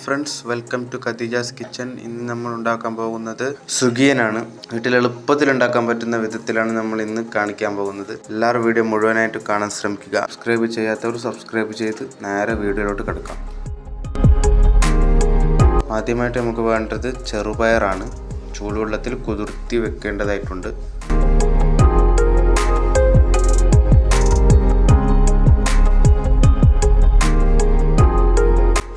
Friends, welcome to Khadeeja's kitchen. ഇന്ന് നമ്മൾ ഉണ്ടാക്കാൻ പോകുന്നത് സുഗിയനാണ്. വീട്ടിൽ എളുപ്പത്തിൽ ഉണ്ടാക്കാൻ പറ്റുന്ന വിധത്തിലാണ് നമ്മൾ ഇന്ന് കാണിക്കാൻ പോകുന്നത്. എല്ലാവരും വീഡിയോ മുഴുവനായിട്ട് കാണാൻ ശ്രമിക്കുക. സബ്സ്ക്രൈബ് ചെയ്യാത്തവർ സബ്സ്ക്രൈബ് ചെയ്ത് നേരെ വീഡിയോയിലോട്ട് കിടക്കാം. ആദ്യമായിട്ട് നമുക്ക് വേണ്ടത് ചെറുപയറാണ്. ചൂടുവെള്ളത്തിൽ കുതിർത്തി വെക്കേണ്ടതായിട്ടുണ്ട്.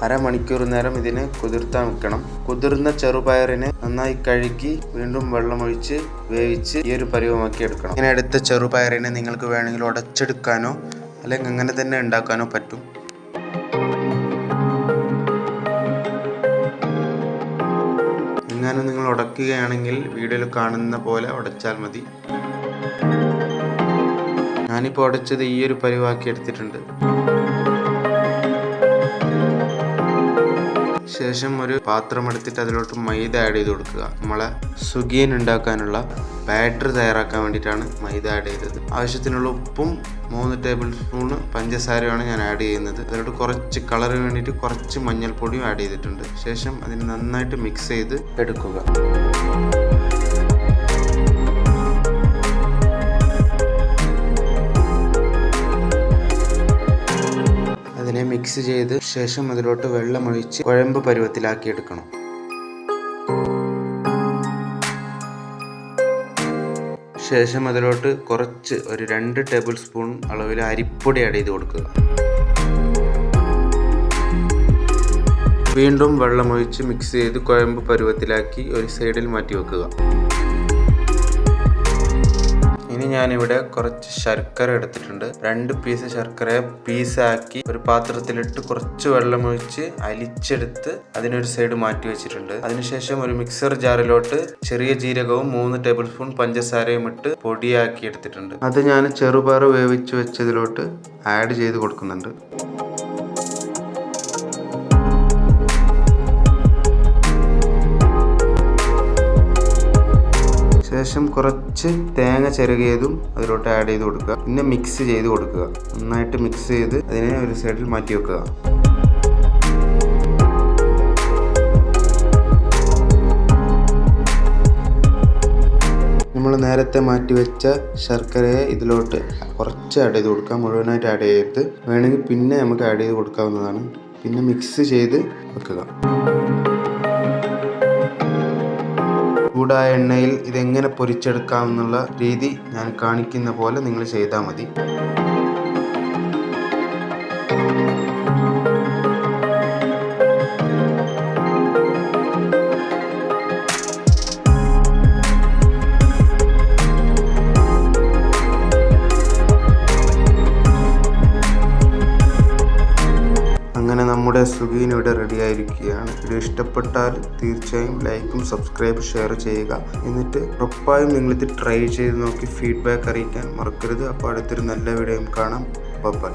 അരമണിക്കൂർ നേരം ഇതിനെ കുതിർത്താൻ വെക്കണം. കുതിർന്ന ചെറുപയറിനെ നന്നായി കഴുകി വീണ്ടും വെള്ളമൊഴിച്ച് വേവിച്ച് ഈ ഒരു പരുവമാക്കി എടുക്കണം. ഇങ്ങനെ എടുത്ത ചെറുപയറിനെ നിങ്ങൾക്ക് വേണമെങ്കിൽ ഉടച്ചെടുക്കാനോ അല്ലെങ്കിൽ അങ്ങനെ തന്നെ ഉണ്ടാക്കാനോ പറ്റും. എങ്ങനെ നിങ്ങൾ ഉടക്കുകയാണെങ്കിൽ വീഡിയോയിൽ കാണുന്ന പോലെ ഉടച്ചാൽ മതി. ഞാനിപ്പോൾ ഉടച്ചത് ഈ ഒരു പരുവാക്കി എടുത്തിട്ടുണ്ട്. ശേഷം ഒരു പാത്രം എടുത്തിട്ട് അതിലോട്ട് മൈദ ആഡ് ചെയ്ത് കൊടുക്കുക. നമ്മളെ സുഗിയൻ ഉണ്ടാക്കാനുള്ള ബാറ്റർ തയ്യാറാക്കാൻ വേണ്ടിയിട്ടാണ് മൈദ ആഡ് ചെയ്തത്. ആവശ്യത്തിനുള്ള ഉപ്പും 3 ടേബിൾ സ്പൂൺ പഞ്ചസാരയാണ് ഞാൻ ആഡ് ചെയ്യുന്നത്. അതിലോട്ട് കുറച്ച് കളറിന് വേണ്ടിയിട്ട് കുറച്ച് മഞ്ഞൾപ്പൊടിയും ആഡ് ചെയ്തിട്ടുണ്ട്. ശേഷം അതിന് നന്നായിട്ട് മിക്സ് ചെയ്ത് എടുക്കുക. അതിനെ മിക്സ് ചെയ്ത് ശേഷം അതിലോട്ട് വെള്ളമൊഴിച്ച് കുഴമ്പ് പരുവത്തിലാക്കി എടുക്കണം. ശേഷം അതിലോട്ട് കുറച്ച് ഒരു 2 ടേബിൾ സ്പൂൺ അളവിൽ അരിപ്പൊടി ആഡ് ചെയ്ത് കൊടുക്കുക. വീണ്ടും വെള്ളമൊഴിച്ച് മിക്സ് ചെയ്ത് കുഴമ്പ് പരുവത്തിലാക്കി ഒരു സൈഡിൽ മാറ്റി വെക്കുക. ഇനി ഞാനിവിടെ കുറച്ച് ശർക്കര എടുത്തിട്ടുണ്ട്. 2 പീസ് ശർക്കരയെ പീസാക്കി ഒരു പാത്രത്തിലിട്ട് കുറച്ച് വെള്ളമൊഴിച്ച് അലിച്ചെടുത്ത് അതിനൊരു സൈഡ് മാറ്റി വെച്ചിട്ടുണ്ട്. അതിനുശേഷം ഒരു മിക്സർ ജാറിലോട്ട് ചെറിയ ജീരകവും 3 ടേബിൾ സ്പൂൺ പഞ്ചസാരയും ഇട്ട് പൊടിയാക്കി എടുത്തിട്ടുണ്ട്. അത് ഞാൻ ചെറുപയർ വേവിച്ച് വെച്ചതിലോട്ട് ആഡ് ചെയ്ത് കൊടുക്കുന്നുണ്ട്. ശേഷം കുറച്ച് തേങ്ങ ചിരകിയതും അതിലോട്ട് ആഡ് ചെയ്ത് കൊടുക്കുക. പിന്നെ മിക്സ് ചെയ്ത് കൊടുക്കുക. നന്നായിട്ട് മിക്സ് ചെയ്ത് അതിനെ ഒരു സൈഡിൽ മാറ്റി വെക്കുക. നമ്മൾ നേരത്തെ മാറ്റി വെച്ച ശർക്കരയെ ഇതിലോട്ട് കുറച്ച് ആഡ് ചെയ്ത് കൊടുക്കുക. മുഴുവനായിട്ട് ആഡ് ചെയ്ത് വേണമെങ്കിൽ പിന്നെ നമുക്ക് ആഡ് ചെയ്ത് കൊടുക്കാവുന്നതാണ്. പിന്നെ മിക്സ് ചെയ്ത് വെക്കുക. ചൂടായ എണ്ണയിൽ ഇതെങ്ങനെ പൊരിച്ചെടുക്കാമെന്നുള്ള രീതി ഞാൻ കാണിക്കുന്ന പോലെ നിങ്ങൾ ചെയ്താൽ മതി. അങ്ങനെ നമ്മുടെ സുഗിയൻ ഇവിടെ റെഡി ആയിരിക്കുകയാണ്. വീഡിയോ ഇഷ്ടപ്പെട്ടാൽ തീർച്ചയായും ലൈക്കും സബ്സ്ക്രൈബ് ഷെയർ ചെയ്യുക. എന്നിട്ട് ഉറപ്പായും നിങ്ങളിത് ട്രൈ ചെയ്ത് നോക്കി ഫീഡ്ബാക്ക് അറിയിക്കാൻ മറക്കരുത്. അപ്പോൾ അടുത്തൊരു നല്ല വീഡിയോയും കാണാം. ബൈ.